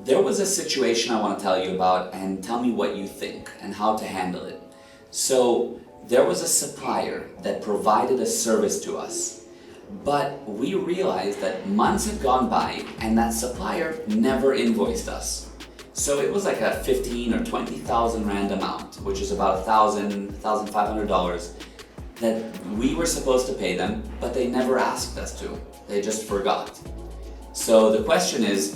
There was a situation I want to tell you about, and tell me what you think and how to handle it. So there was a supplier that provided a service to us, but we realized that months had gone by and that supplier never invoiced us. So it was like a 15 or 20,000 rand amount, which is about $1,500 that we were supposed to pay them, but they never asked us to. They just forgot. So the question is,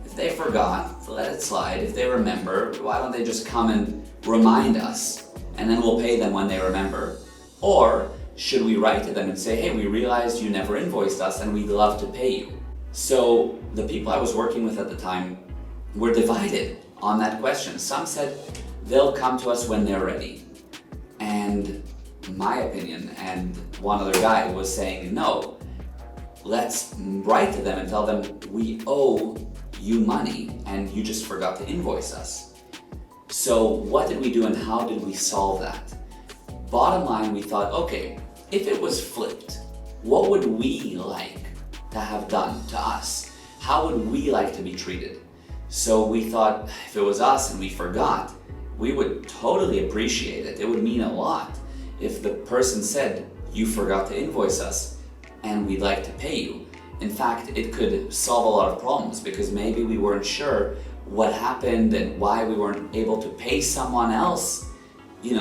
if they forgot, let it slide. If they remember, why don't they just come and remind us, and then we'll pay them when they remember? Or should we write to them and say, hey, we realized you never invoiced us and we'd love to pay you? So the people I was working with at the time were divided on that question. Some said they'll come to us when they're ready. And my opinion and one other guy was saying, no, let's write to them and tell them we owe you money and you just forgot to invoice us. So what did we do and how did we solve that? Bottom line, we thought, okay, if it was flipped, what would we like to have done to us? How would we like to be treated? So we thought if it was us and we forgot, we would totally appreciate it. It would mean a lot if the person said, you forgot to invoice us and we'd like to pay you. In fact, it could solve a lot of problems because maybe we weren't sure what happened and why we weren't able to pay someone else,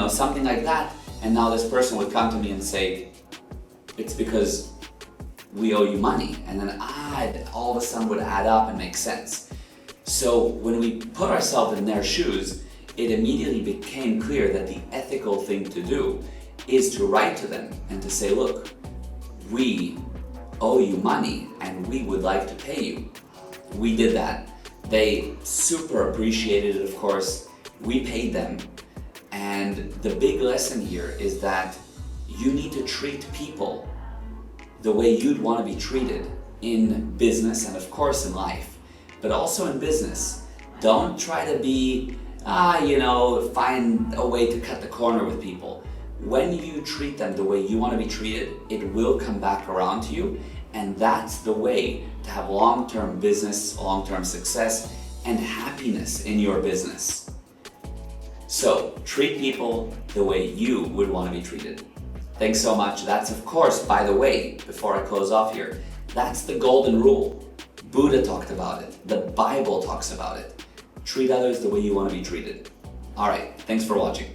something like that. And now this person would come to me and say, it's because we owe you money. And then all of a sudden would add up and make sense. So when we put ourselves in their shoes, it immediately became clear that the ethical thing to do is to write to them and to say, look, we owe you money and we would like to pay you. We did that. They super appreciated it, of course. We paid them. And the big lesson here is that you need to treat people the way you'd want to be treated in business and of course in life, but also in business. Don't try to be, find a way to cut the corner with people. When you treat them the way you want to be treated, it will come back around to you, and that's the way to have long-term business, long-term success, and happiness in your business. So, treat people the way you would want to be treated. Thanks so much. That's, of course, by the way, before I close off here, that's the golden rule. Buddha talked about it. The Bible talks about it. Treat others the way you want to be treated. All right, thanks for watching.